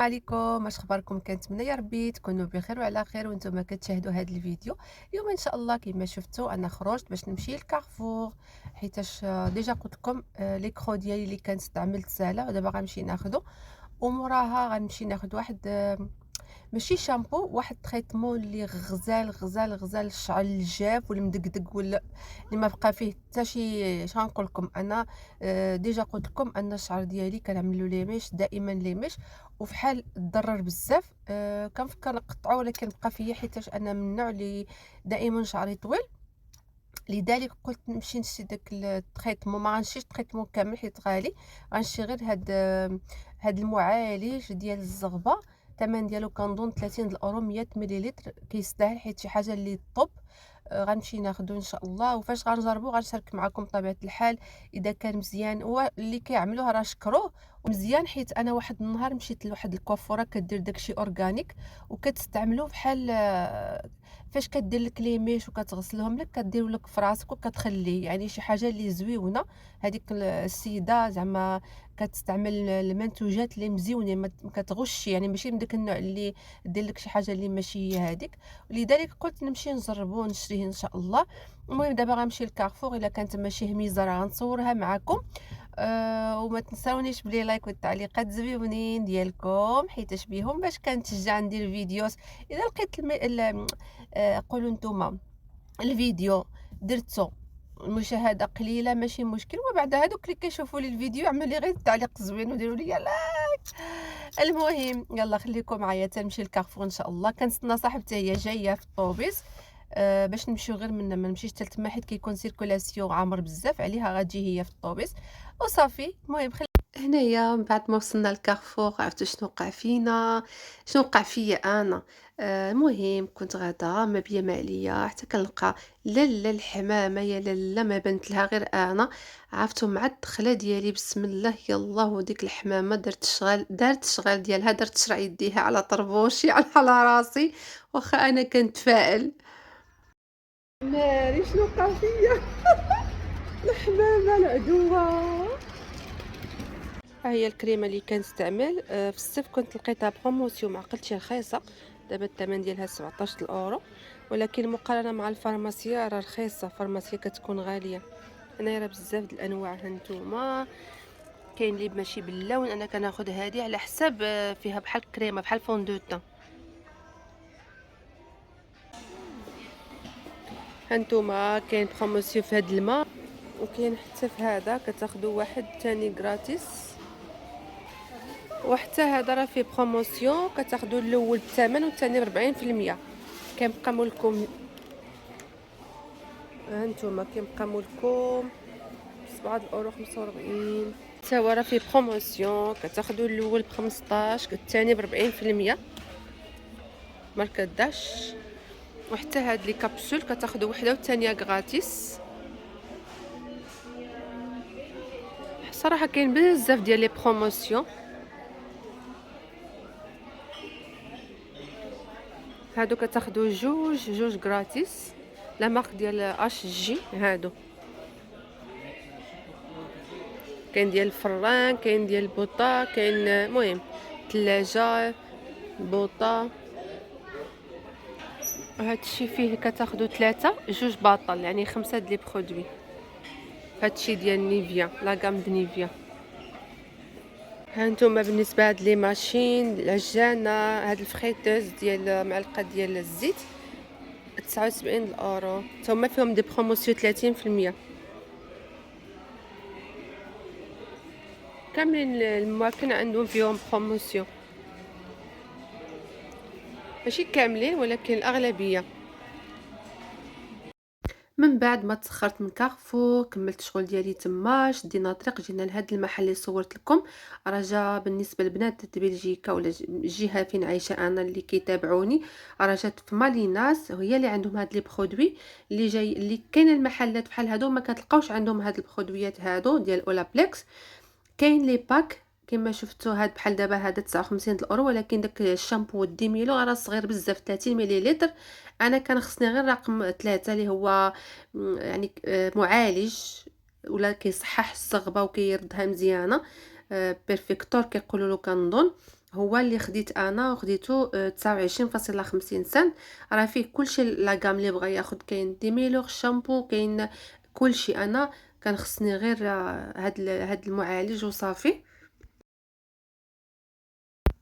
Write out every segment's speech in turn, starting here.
عليكم، اش اخباركم؟ كنتمنى يا ربي تكونوا بخير وعلى خير وانتم كتشاهدوا هذا الفيديو. اليوم ان شاء الله كما شفتوا انا خرجت باش نمشي لكارفور، حيتاش ديجا قلت لكم لي كرو ديالي اللي كانت استعملت ساهله ودابا غنمشي ناخذه، وموراها غنمشي ناخذ واحد ماشي شامبو، واحد تريتمون اللي غزال غزال غزال الشعر الجاف والمدقدق ولا اللي ما بقى فيه حتى شي. شنقول لكم انا، ديجا قلت لكم ان الشعر ديالي كنعملو ليميش دائما ليميش، وفحال ضرر بزاف. كنفكر نقطعو ولكن بقى فيا حيتاش انا من النوع اللي دائما شعري طويل. لذلك قلت نمشي نشري داك التريتمون، ما غنشريش التريتمون كامل حيت غالي، غنشري غير هاد المعالج ديال الزغبه. الثمن ديالو كنظن 30 اورو 100 مليلتر، كيستاهل حيت شي حاجه اللي طوب. غنمشي ناخدو ان شاء الله، وفاش غنجربو غنشارك معكم بطبيعه الحال. اذا كان مزيان هو اللي كيعملوه راه شكروه ومزيان، حيت انا واحد النهار مشيت لواحد الكوافوره كدير داكشي اورغانيك وكتستعملو بحال فاش كدير لك لي ميش وكتغسلهم لك كديروا لك في راسك وكتخليه، يعني شي حاجه اللي زويونه. هذيك السيده زعما كتستعمل المنتوجات اللي مزيونين، ما كتغش، يعني ماشي من داك النوع اللي دير لك شي حاجه اللي ماشي هي هذيك. ولذلك قلت نمشي نجربو ونشريه ان شاء الله. المهم دابا غنمشي لكارفور، الا كانت ماشي هميزه راه غنصورها معكم. وما تنساونيش بلي لايك والتعليقات زويونين ديالكم حيت بيهم باش كنتشجع ندير فيديوز. اذا لقيت قولوا نتوما الفيديو درتو المشاهده قليله ماشي مشكل، وبعد هادوك اللي كيشوفوا لي الفيديو يعملوا لي غير التعليق زوين وديروا لي لايك. المهم يلا خليكم معايا تنمشي لكارفور ان شاء الله. كنستنى صاحبتي هي جايه في الطوبيس، باش نمشيو غير من ما نمشيش حتى تما حيت كيكون سيركولاسيون عامر بزاف عليها، غتجي هي في الطوبيس وصافي. المهم هنايا من بعد ما وصلنا لكارفور عرفتوا شنو وقع فينا، شنو وقع فيا انا. المهم كنت غادا ما بيا ما عليا حتى كنلقى لالا الحمامه يا لالا ما بنت لها غير انا. عرفتوا مع الدخله ديالي بسم الله يلا، وديك الحمامه دارت الشغال ديالها، دارت شرع يديها على طربوشي على راسي، واخا انا كنتفائل. ناري شنو وقع فيا الحمامه العدوه. ها هي الكريمه اللي كنستعمل في الصيف، كنت لقيتها بروموسيون ما عقلتش رخيصه. دابا الثمن ديالها 17 اورو، ولكن مقارنه مع الفارماسيه راه رخيصه، الفارماسيه كتكون غاليه. هنايا راه بزاف د الانواع هانتوما، كاين اللي ماشي باللون، انا كناخذ هذه على حساب فيها بحال كريمه بحال فوندوتا. هانتوما كاين بروموسيون في هذا الماء، وكاين حتى في هذا كتاخذوا واحد ثاني غراتيس، وحتى هذا راه فيه بروموسيون كتاخذوا الاول بالثمن والثاني ب40%. كيبقى مولكم هانتوما كيبقى مولكم 7 اورو 45. حتى هو راه فيه بروموسيون كتاخذوا الاول ب15 والثاني ب40%، ماركه داش. وحتى هاد لي كابسول كتاخذوا وحده والثانيه غراتيس. صراحه كاين بزاف ديال لي بروموسيون. هادو كتاخذوا جوج غراتيس، لا مارك ديال اش جي. هادو كاين ديال الفران، كاين ديال البوطه، كاين المهم ثلاجه بوطه. هادشي فيه كتاخذوا ثلاثه جوج باطل، يعني 5 د لي برودوي. هادشي ديال نيفيا، لا غام د نيفيا. هانتوما بالنسبه هاد لي ماشين العجانه، هاد الفريتوز ديال معلقه ديال الزيت 79 اورو، هما فيهم دي بروموسيون 30%. كاملين المواكن عندهم فيهم بروموسيون، ماشي كاملين ولكن الاغلبيه. من بعد ما تسخرت من كارفور كملت شغل ديالي تما، شدينا طريق جينا لهاد المحل اللي صورت لكم. راه بالنسبه لبنات بلجيكا ولا الجهه فين عايشه انا اللي كيتابعوني، راه جات في ماليناس وهي اللي عندهم هاد لي برودوي اللي جاي اللي كاين المحلات بحال هادو ما كتلقاوش عندهم هاد البرودويات هادو ديال اولابليكس. كاين لي باك كما شفتوا هاد بحال دابا هذا 59 اورو، ولكن داك الشامبو ديميلو راه صغير بزاف 30 مليلتر. انا كان خصني غير رقم 3 اللي هو يعني معالج ولا كيصحح الصغبه وكيردها مزيانه. بيرفكتور كيقولوا له كنظن. هو اللي خديت انا وخديته 29.50 سنت. راه فيه كلشي لا غام اللي بغى ياخد، كاين ديميلور شامبو، كاين كلشي. انا كان خصني غير هاد المعالج وصافي.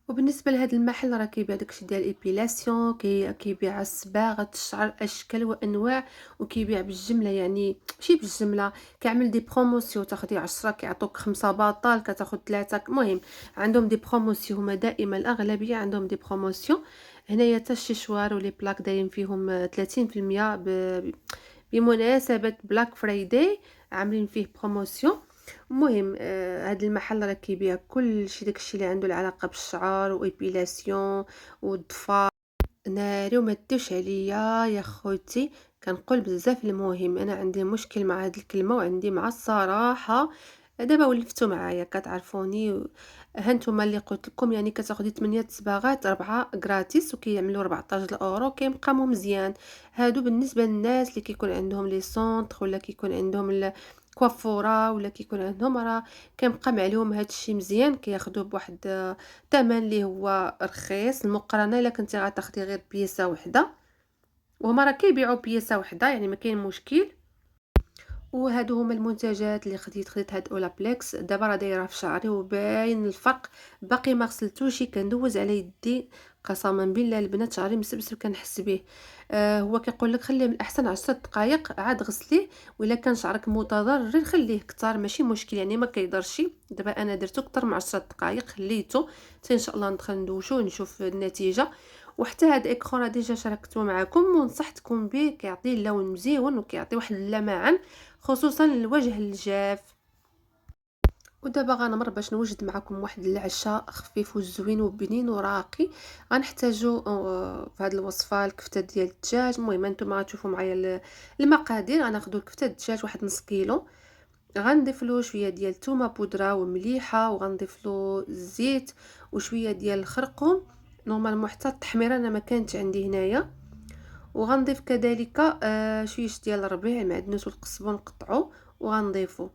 وبالنسبه لهذا المحل راه كيبيع داكشي ديال ايبيلاسيون، كيبيع صباغه الشعر اشكال وانواع، وكيبيع بالجمله، يعني ماشي بالجمله، كيعمل دي بروموسيون، تاخدي 10 كيعطوك 5 بطال، كتاخد 3. المهم عندهم دي بروموسيون، هما دائما الاغلبيه عندهم دي بروموسيون. هنايا حتى الشيشوار ولي بلاك دايرين فيهم 30% بمناسبه بلاك فرايداي، عاملين فيه بروموسيون. المهم هاد المحل راه كيبيع كلشي، داكشي اللي عنده العلاقه بالشعر وإيبيلاسيون والضفار. ناري وما ديوش عليا يا خوتي، كنقول بزاف. المهم انا عندي مشكل مع هاد الكلمه، وعندي مع الصراحه. دابا ولفتوا معايا كتعرفوني. هانتوما اللي قلت لكم، يعني كتاخدي 8 صباغات 4 غراتيس وكيعملوا 14 اورو، كيبقى مزيان. هادو بالنسبه للناس اللي كيكون عندهم لي سونطر، ولا كيكون عندهم الكوافوره، ولا كيكون عندهم، راه كنبقى معلوم هادشي مزيان. كياخدوه بواحد الثمن اللي هو رخيص، المقارنه الا كنتي غتاخدي غير بياسه وحده. وهما راه كيبيعوا بياسه وحده، يعني ما كاين مشكل. وهادو هما المنتجات اللي خديت هاد اولابليكس. دابا راه دايره في شعري وباين الفرق. باقي ما غسلتوش، كندوز على يدي قسما بالله البنات شعري مسبسب كنحس به. هو كيقول لك خليه من الاحسن 10 دقائق عاد غسليه، ولا كان شعرك متضرر خليه كتر، ماشي مشكل، يعني ما كيضرش. دابا انا درتو كتر من 10 دقائق، خليته حتى ان شاء الله ندخل ندوشو ونشوف النتيجه. وحتى هاد الاكران راه ديجا شاركته معكم ونصحتكم به، كيعطي اللون مزيون وكيعطي واحد اللمعان، خصوصا الوجه الجاف. ودابا غنمر باش نوجد معكم واحد العشاء خفيف وزوين وبنين وراقي. غنحتاجو في هذه الوصفه الكفته ديال الدجاج. المهم انتم غتشوفوا معايا المقادير. غناخذوا الكفته الدجاج واحد نص كيلو، غنضيف له شويه ديال الثومه بودره ومليحه، وغنضيف له الزيت وشويه ديال الخرقوم. نورمالمون حتى التحميره انا ما كانت عندي هنايا. وغنضيف كذلك شويه ديال الربيع، المعدنوس والقزبر نقطعو وغنضيفو.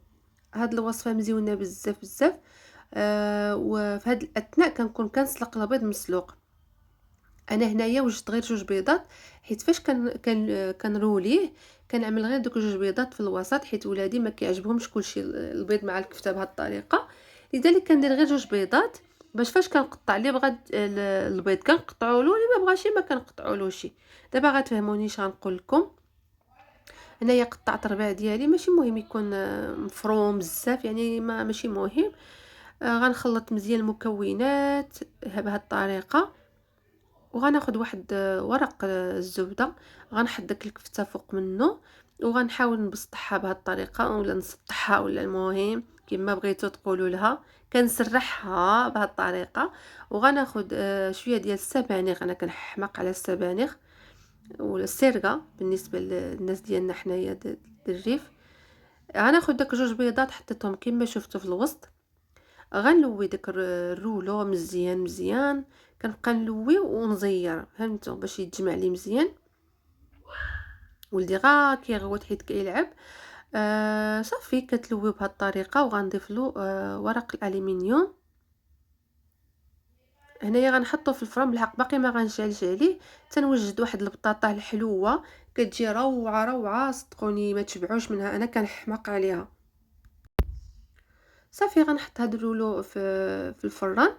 هاد الوصفه مزيونه بزاف بزاف. وفي هاد الاثناء كنكون كنسلق البيض مسلوق. انا هنايا وجدت غير جوج بيضات، حيت فاش كنروليه كنعمل غير دوك جوج بيضات في الوسط، حيت ولادي ما كيعجبهمش كلشي البيض مع الكفته بهاد الطريقه. لذلك كندير غير جوج بيضات، باش فاش كنقطع اللي بغى البيض كنقطعوا له، اللي ما بغاش ما كنقطعولوش. دابا غتفهموني اش غنقول لكم. هنايا قطعت الربيع ديالي، ماشي مهم يكون مفروم بزاف، يعني ماشي مهم. غنخلط مزيان المكونات بهذه الطريقه. وغناخد واحد ورق الزبده، غنحط الكفته فوق منه، وغنحاول نبسطها بهذه الطريقه، ولا نسطحها، ولا المهم كما بغيتو تقولوا لها. كنسرحها بهذه الطريقه. وغناخد شويه ديال السبانخ، انا كنحماق على السبانخ ولا السرقه بالنسبه للناس ديالنا حنايا الريف. غناخد داك جوج بيضات حطيتهم كما شفتوا في الوسط. غنلوي داك الرولو مزيان مزيان، كنبقى نلوي ونزير، فهمتوا، باش يتجمع لي مزيان. ولدي كيغوت حيت كيلعب. صافي كتلوي بهذه الطريقه. وغنضيف له ورق الالومنيوم. هنايا غنحطو في الفرن بالحق، باقي ما غنشعلش عليه. تنوجد واحد البطاطا الحلوه كتجي روعه روعه، صدقوني ما تشبعوش منها، انا كنحماق عليها. صافي غنحط هاد الرولو في الفران.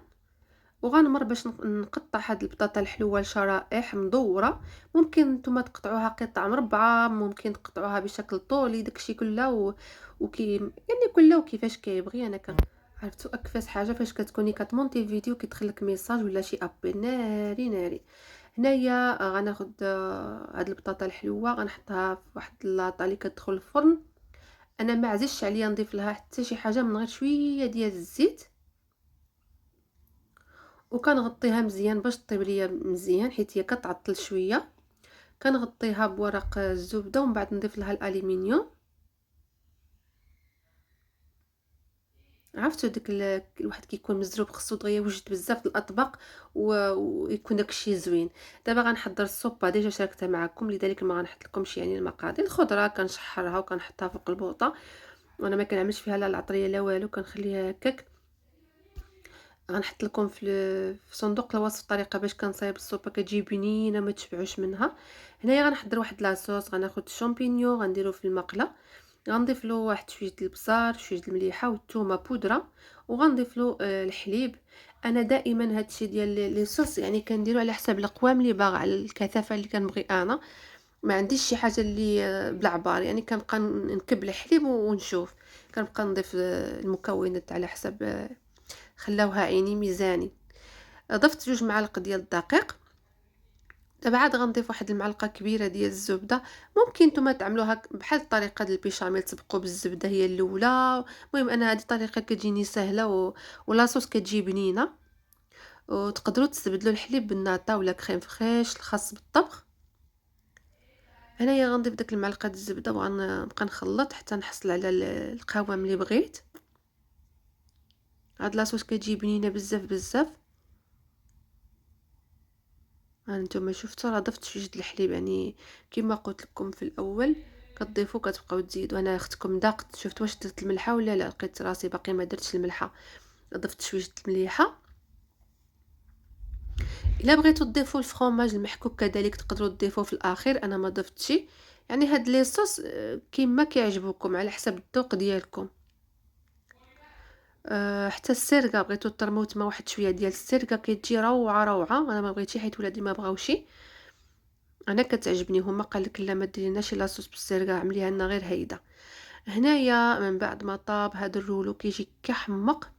وغنمر باش نقطع هاد البطاطا الحلوه لشرائح مدوره. ممكن نتوما تقطعوها قطع مربعه، ممكن تقطعوها بشكل طولي، داكشي كله يعني كله كيفاش كيبغي. انا عرفتوا اكفاس حاجه فاش كتكوني كتمونتي فيديو كيدخلك ميساج ولا شي ابي ناري ناري. هنايا غناخد هاد البطاطا الحلوه، غنحطها في واحد لاطه اللي كتدخل الفرن. انا ما عزيزش عليا نضيف لها حتى شي حاجه من غير شويه ديال الزيت. وكنغطيها مزيان باش طيب ليا مزيان، حيت هي كتعطل شويه. كنغطيها بورق الزبده، ومن بعد نضيف لها الالومنيوم. عرفتوا داك الواحد كيكون مزروب، خصو دغيا يوجد بزاف د الاطباق ويكون داكشي زوين. دابا غنحضر السوبه، ديجا شاركتها معكم، لذلك ما غنحط لكمش يعني المقادير. الخضره كنشحرها وكنحطها فوق البوطه، وانا ما كنعملش فيها لا العطريه لا والو، كنخليها هكاك. غنحط لكم في صندوق الوصف الطريقه باش كنصايب السوبه كتجي بنينه ما تشبعوش منها. هنايا غنحضر واحد لاصوص، غناخد الشامبينيون غنديرو في المقله، غنضيف له واحد شويه البصار، شويه المليحه والثومه بودره، وغنضيف له الحليب. انا دائما هادشي ديال لي صوص يعني كنديرو على حساب القوام اللي باغا، على الكثافه اللي كنبغي انا. ما عنديش شي حاجه اللي بالعبار، يعني كنبقى نكب الحليب ونشوف، كنبقى نضيف المكونات على حسب خلاوها عيني ميزاني. ضفت 2 معالق ديال الدقيق. دابا عاد غنضيف واحد المعلقه كبيره ديال الزبده. ممكن نتوما تعملوها بحال الطريقه ديال البيشاميل، تسبقوا بالزبده هي الاولى. المهم انا هذه الطريقه كتجيني سهله ولاصوص كتجي بنينه. وتقدروا تستبدلوا الحليب بالناطا ولا كريم فريش الخاص بالطبخ. هنايا غنضيف داك المعلقه ديال الزبده وغنبقى نخلط حتى نحصل على القوام اللي بغيت. هاد لاصوص كتجي بنينه بزاف بزاف. هانتوما شفتوا راه ضفت شويه الحليب، يعني كما قلت لكم في الاول كتضيفوا كتبقاو تزيدوا. انا اختكم ذاقت شفت واش درت الملحه ولا لا، لقيت راسي باقي ما درتش الملحه، ضفت شويه المليحه. الا بغيتوا تضيفوا الفرomاج المحكوك كذلك تقدروا تضيفوه في الاخير، انا ما ضفتش. يعني هاد لي صوص كيما كيعجبوكم على حسب الذوق ديالكم. حتى السرقه بغيتو ترموا تما واحد شويه ديال السرقه كتجي روعه روعه. انا ما بغيتش حيت ولادي ما بغاوش، انا كتعجبني. هما قال لك لا ما ديريناش لاصوص بالسرقه، عمليها لنا غير هيدا. هنايا من بعد ما طاب هذا الرولو كيجي كحمق.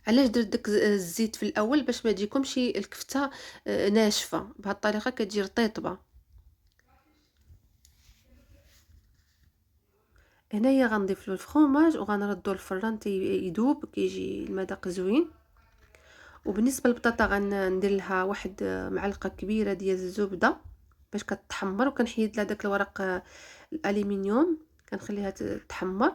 علاش درت داك الزيت في الاول؟ باش ما تجيكمش الكفته ناشفه، بهذه الطريقه كتجي رطيبه. هنايا غنضيف له الفرomاج وغنردو الفران يذوب كيجي المذاق زوين. وبالنسبه للبطاطا غندير لها واحد معلقه كبيره ديال الزبده باش كتحمر، وكنحيد لها داك الورق الالومنيوم كنخليها تحمر.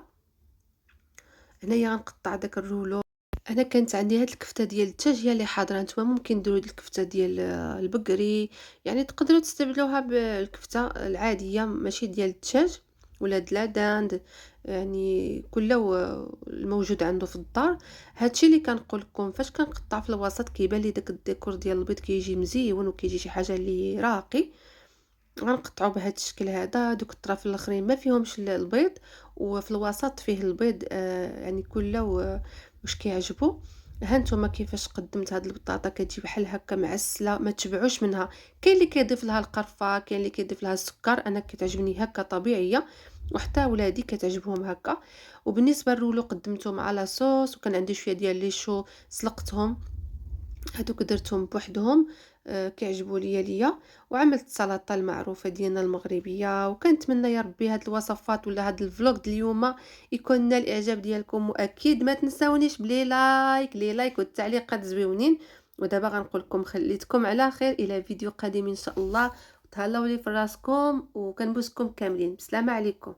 هنايا غنقطع داك الرولو. انا كانت عندي هاد الكفته ديال الدجاج هي اللي حاضره، نتوما ممكن ديروا هاد الكفته ديال البقري، يعني تقدروا تستبدلوها بالكفته العاديه ماشي ديال الدجاج ولا دلاداند، يعني كله الموجود عنده في الدار. هادشي اللي كنقول لكم فاش كنقطع في الوسط كيبان لي داك الديكور ديال البيض كيجي مزيون وكيجي شي حاجه اللي راقي. غنقطعو بهذا الشكل هذا. دوك الطراف الاخرين ما فيهمش البيض، وفي الوسط فيه البيض، يعني كله واش كيعجبو. ها نتوما كيفاش قدمت هاد البطاطا كتجي بحال هكا معسله ما تشبعوش منها. كاين اللي كيضيف لها القرفه، كاين اللي كيضيف لها السكر، انا كتعجبني هكا طبيعيه، وحتى ولادي كتعجبهم هكا. وبالنسبه للرولو قدمته مع لاصوص، وكان عندي شويه ديال لي شو سلقتهم، هادوك درتهم بوحدهم كيعجبوا ليا. وعملت السلطه المعروفه ديالنا المغربيه. وكنتمنى يا ربي هاد الوصفات ولا هاد الفلوق ديال اليوم يكون نال الاعجاب ديالكم، واكيد ما تنساونيش بلي لايك لي لايك والتعليقات زويونين. ودابا غنقول لكم خليتكم على خير الى فيديو قادم ان شاء الله. تهلاو لي في راسكم وكنبوسكم كاملين. بسلامه عليكم.